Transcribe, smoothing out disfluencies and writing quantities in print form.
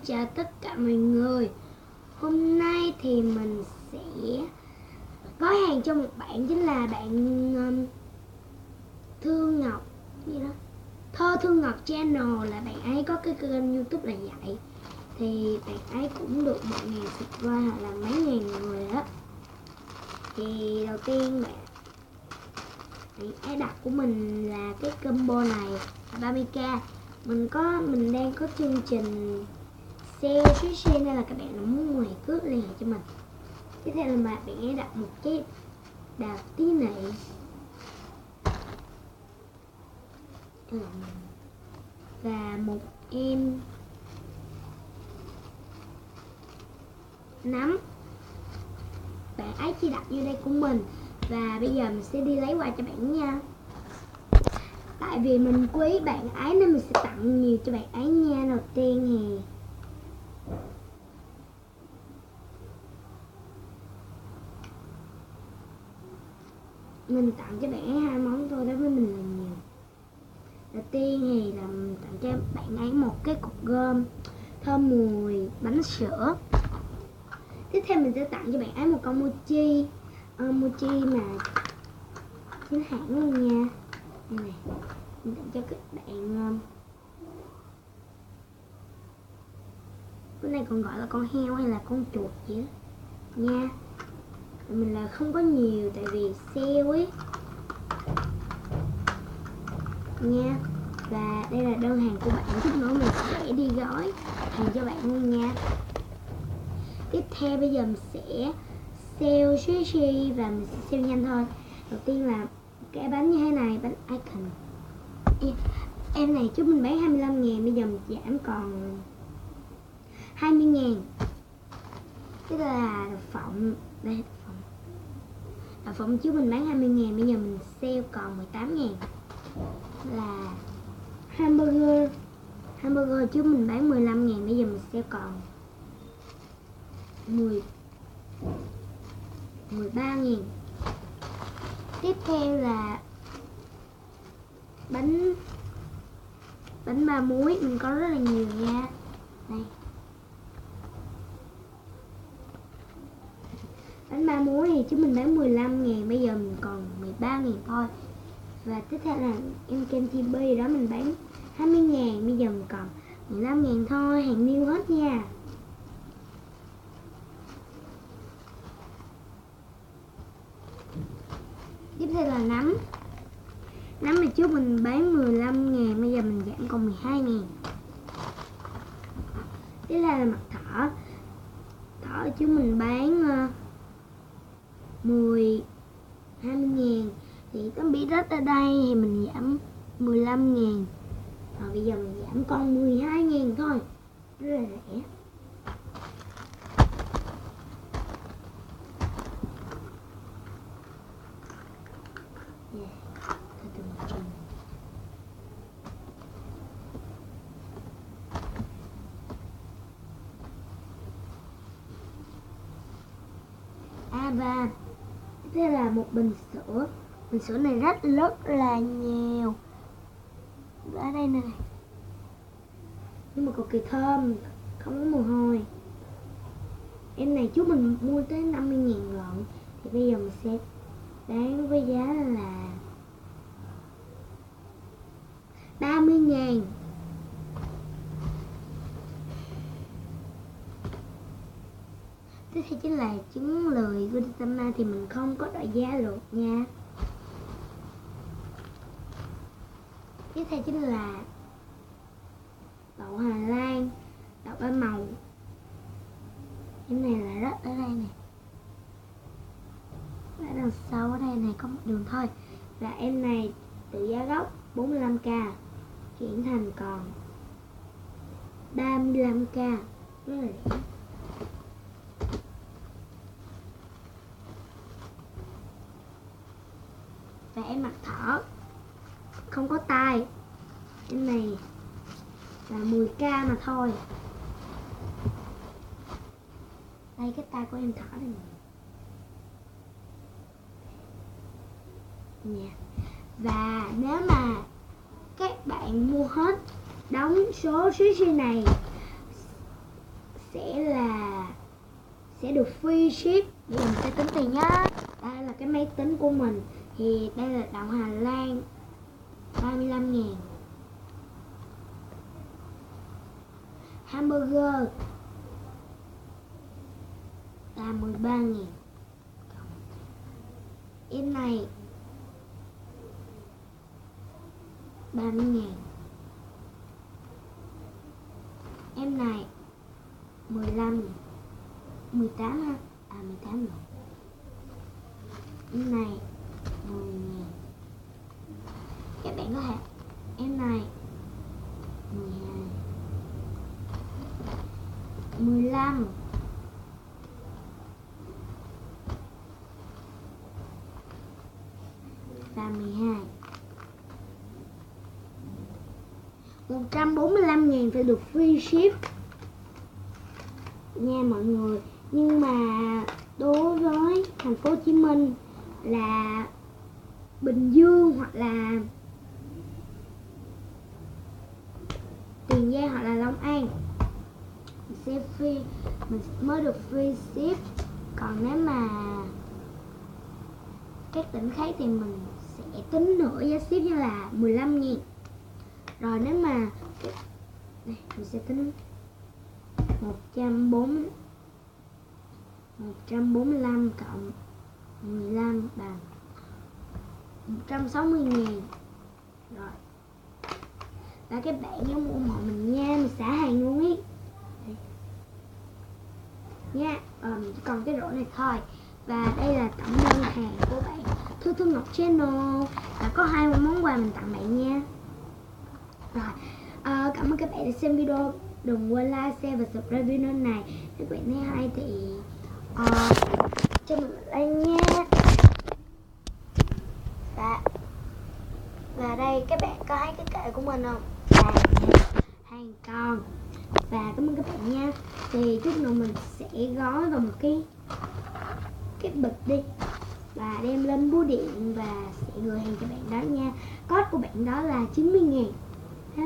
chào tất cả mọi người. Hôm nay thì mình sẽ gói hàng cho một bạn, chính là bạn Thương Ngọc gì đó, Thơ Thương Ngọc Channel. Là bạn ấy có cái kênh YouTube là vậy. Thì bạn ấy cũng được 1.000 subscriber hoặc là mấy ngàn người đó. Thì đầu tiên bạn ấy đặt của mình là cái combo này là 30k. Mình đang có chương trình sale sushi nên là các bạn nào muốn mua hàng cước liên hệ cho mình. Tiếp theo là bạn ấy đặt một cái đào tí này và một em nắm. Bạn ấy chỉ đặt vô đây của mình và bây giờ mình sẽ đi lấy quà cho bạn nha. Tại vì mình quý bạn ấy nên mình sẽ tặng nhiều cho bạn ấy nha. Đầu tiên thì mình tặng cho bạn ấy 2 món thôi, đối với mình là nhiều. Đầu tiên thì là mình tặng cho bạn ấy một cái cục gôm thơm mùi bánh sữa. Tiếp theo mình sẽ tặng cho bạn ấy một con mochi, mochi mà chính hãng luôn nha. Đây này, mình tặng cho các bạn cái này còn gọi là con heo hay là con chuột gì đó nha. Mình là không có nhiều tại vì sale ấy nha. Và đây là đơn hàng của bạn, chút nữa mình sẽ đi gói hàng cho bạn luôn nha. Tiếp theo bây giờ mình sẽ sale sushi và mình sẽ sale nhanh thôi. Đầu tiên là cái bánh như thế này, bánh icon. Em này trước mình bán 25.000, bây giờ mình giảm còn 20.000. Cái là đậu phộng. Đây, đậu phộng trước mình bán 20.000, bây giờ mình sale còn 18.000. Là hamburger trước mình bán 15.000, bây giờ mình sale còn 13.000. Tiếp theo là bánh ba muối, mình có rất là nhiều nha. Đây, bánh ba muối thì chúng mình bán 15.000, bây giờ mình còn 13.000 thôi. Và tiếp theo là em kem chibi đó mình bán 20.000, bây giờ mình còn 15.000 thôi, hàng new hết nha. Tiếp theo là nấm này trước mình bán 15.000, bây giờ mình giảm còn 12.000. Tiếp theo là mặt thỏ trước mình bán 20.000, thì tấm bị rách ở đây thì mình giảm 15.000. Rồi bây giờ mình giảm còn 12.000 thôi, rất là rẻ. Và đây là một bình sữa này rất là nhiều ở đây này, nhưng mà cực kỳ thơm, không có mùi hôi. Em này trước mình mua tới 50.000 lận, thì bây giờ mình sẽ bán với giá là 30.000. Tiếp theo chính là trứng lười Gudetama, thì mình không có đội giá được nha. Tiếp theo chính là đậu Hà Lan, đậu ba màu. Cái này là rất ở đây này, ở đằng sau ở đây này có một đường thôi. Và em này tự giá gốc 45k chuyển thành còn 35k, rất là rẻ. Và em mặt thỏ không có tai, em này là 10k mà thôi. Đây cái tai của em thỏ đây nè. Và nếu mà các bạn mua hết đóng số sushi này sẽ được free ship. Bây giờ mình sẽ tính tiền nhá. Đây là cái máy tính của mình. Thì đây là đậu Hà Lan 35.000. Hamburger là 13.000. Em này 30.000. Em này 15.000. 18 ha. 18 rồi. Em này 10.000. Các bạn có thể em này 12, 15, 32. 145.000 phải được free ship nha mọi người. Nhưng mà đối với thành phố Hồ Chí Minh là Bình Dương hoặc là Tiền Giang hoặc là Long An mình mới được free ship. Còn nếu mà các tỉnh khác thì mình sẽ tính nửa giá ship như là 15.000. Rồi nếu mà đây, mình sẽ tính 145 cộng 15 bằng 160.000. Rồi. Và các bạn nhớ ủng hộ mình nha, mình xả hàng luôn ý. Nha, chỉ còn cái rổ này thôi. Và đây là tổng đơn hàng của bạn Thư Thư Ngọc Channel. Và có 2 món quà mình tặng bạn nha. Rồi, cảm ơn các bạn đã xem video. Đừng quên like, share và subscribe video này. Nếu các bạn thấy hay thì cho mình like nha. Và đây các bạn có thấy cái kệ của mình không? Hàng con. Và cảm ơn các bạn nha. Thì chút nữa mình sẽ gói vào một cái bịch đi và đem lên bưu điện và sẽ gửi hàng cho bạn đó nha. Code của bạn đó là 90.000. Bye.